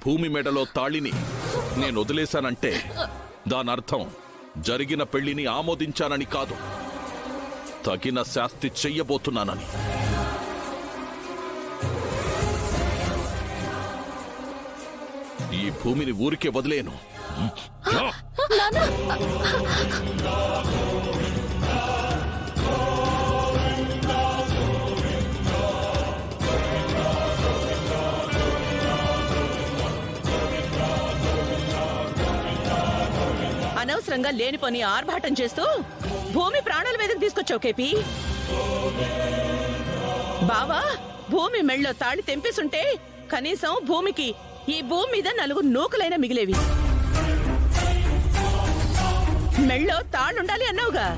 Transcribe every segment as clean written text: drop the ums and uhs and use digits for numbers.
భూమి మెడలో తాళిని నేను వదిలేశానంటే దానర్థం జరిగిన పెళ్లిని ఆమోదించానని కాదు, తగిన శాస్తి చెయ్యబోతున్నానని. ఈ భూమిని ఊరికే వదిలేను. అనవసరంగా లేని పని ఆర్భాటం చేస్తూ భూమి ప్రాణాల మీదకి తీసుకొచ్చావు కేపీ. బావా భూమి మెళ్ళో తాళి తెంపేసుంటే కనీసం భూమికి ఈ భూమి మీద 4 నూకలైనా మిగిలేవి. మెళ్ళో తాళ్ళుండాలి అన్నావుగా.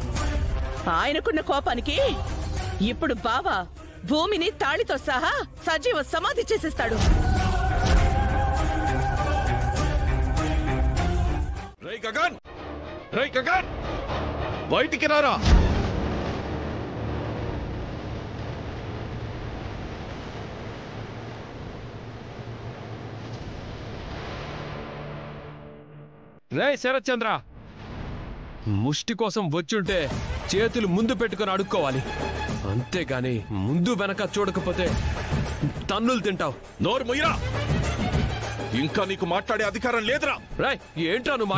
ఆయనకున్న కోపానికి ఇప్పుడు బావా భూమిని తాళితో సహా సజీవ సమాధి చేసేస్తాడు. రేయ్ గగన్, రేయ్ గగన్, బయటికి రారా. రేయ్ శరత్చంద్ర, ముష్టి కోసం వచ్చుంటే చేతులు ముందు పెట్టుకుని అడుక్కోవాలి, అంతేగాని ముందు వెనక చూడకపోతే తన్నులు తింటావు. నోరు ముయ్యరా, ఇంకా నీకు మాట్లాడే అధికారం లేదురా. రేయ్ ఏంట్రా నువ్వు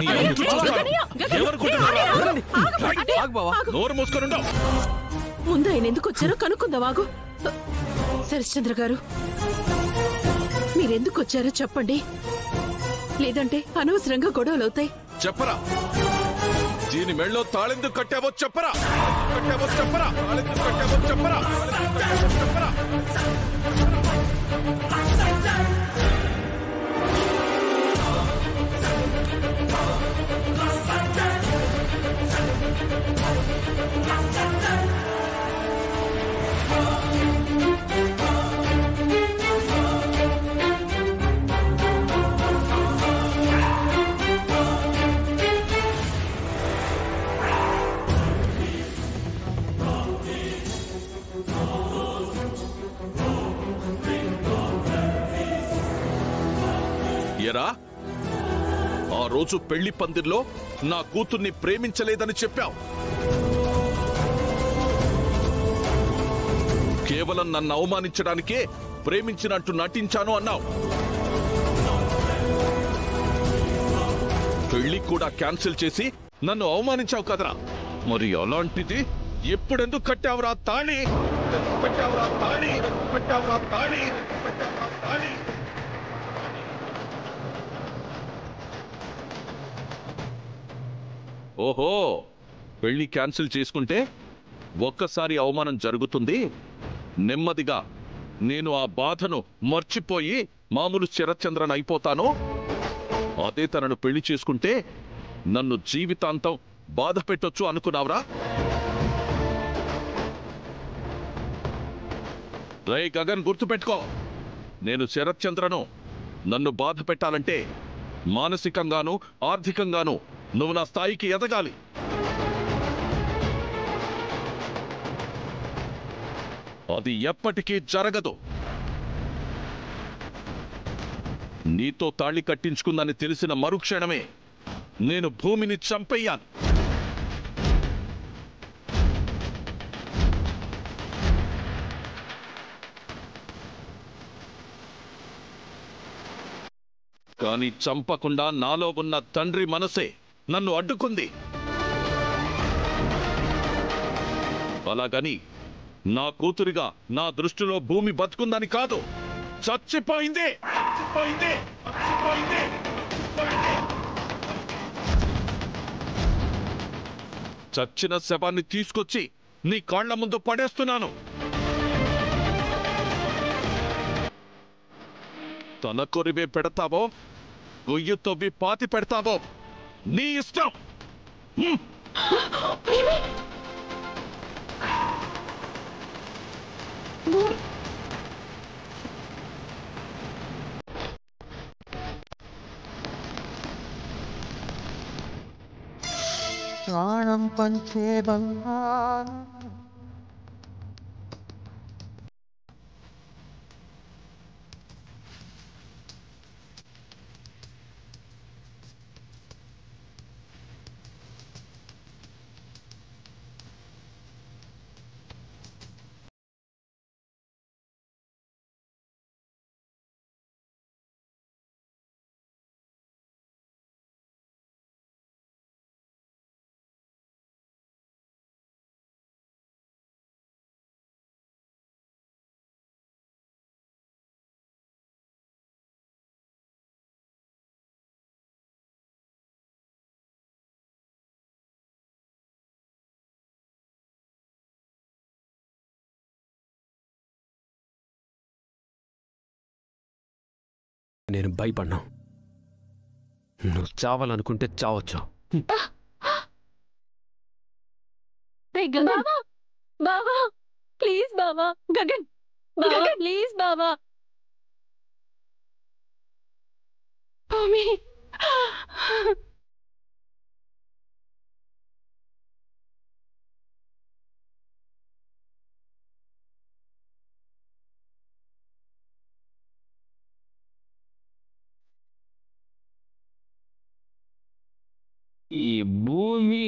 నోరు మూసుకొని ముందు ఆయన ఎందుకు వచ్చారో కనుక్కుందా వాగు. శరత్చంద్ర గారు మీరెందుకు వచ్చారో చెప్పండి, లేదంటే అనవసరంగా గొడవలవుతాయి. చెప్పరా, దీని మెళ్ళో తాళెందుకు కట్టావో చెప్పరా, చెప్పరా, తాళెందుకు కట్టావో చెప్పరా, చెప్పరా. ఎరా, ఆ రోజు పెళ్లి పందిర్లో నా కూతుర్ని ప్రేమించలేదని చెప్పావు. కేవలం నన్ను అవమానించడానికే ప్రేమించినట్టు నటించాను అన్నావు. పెళ్లి కూడా క్యాన్సిల్ చేసి నన్ను అవమానించావు కదరా. మరి అలాంటిది ఎప్పుడెందుకు కట్టావురా తాళి? పెట్టావురా తాళి, పెట్టావురా తాళి, పెట్టావురా తాళి. ఓహో, పెళ్లి క్యాన్సిల్ చేసుకుంటే ఒక్కసారి అవమానం జరుగుతుంది, నెమ్మదిగా నేను ఆ బాధను మర్చిపోయి మామూలు శరత్చంద్రన్ అయిపోతాను. అదే తనను పెళ్లి చేసుకుంటే నన్ను జీవితాంతం బాధ పెట్టొచ్చు అనుకున్నావురా? రేయ్ గగన్, గుర్తుపెట్టుకో, నేను శరత్చంద్రను. నన్ను బాధ పెట్టాలంటే మానసికంగాను ఆర్థికంగాను నువ్వు నా స్థాయికి ఎదగాలి. అది ఎప్పటికీ జరగదు. నీతో తాళి కట్టించుకుందని తెలిసిన మరుక్షణమే నేను భూమిని చంపేయాను. కానీ చంపకుండా నాలో ఉన్న తండ్రి మనసే నన్ను అడ్డుకుంది. అలాగని నా కూతురిగా నా దృష్టిలో భూమి బతుకుందని కాదు, చచ్చిపోయింది. చచ్చిన శవాన్ని తీసుకొచ్చి నీ కాళ్ల ముందు పడేస్తున్నాను. తన కొరివే పెడతావో గొయ్యి తవ్వి పాతి పెడతావో నీ ఇష్టం. ప్రాణం పంచే బంగారం నేను భయపడ్ను. నువ్వు చావాలనుకుంటే చావచ్చు. బావా ప్లీజ్ బావా, గగన్ బావా ప్లీజ్ బావా. భూమి ఈ భూమి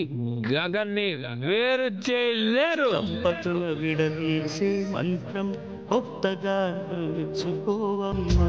గగన్ని వేరు చేయలేరు. సంపతుల విడదీసే మంత్రం కొత్తగా నేర్చుకోవమ్మా.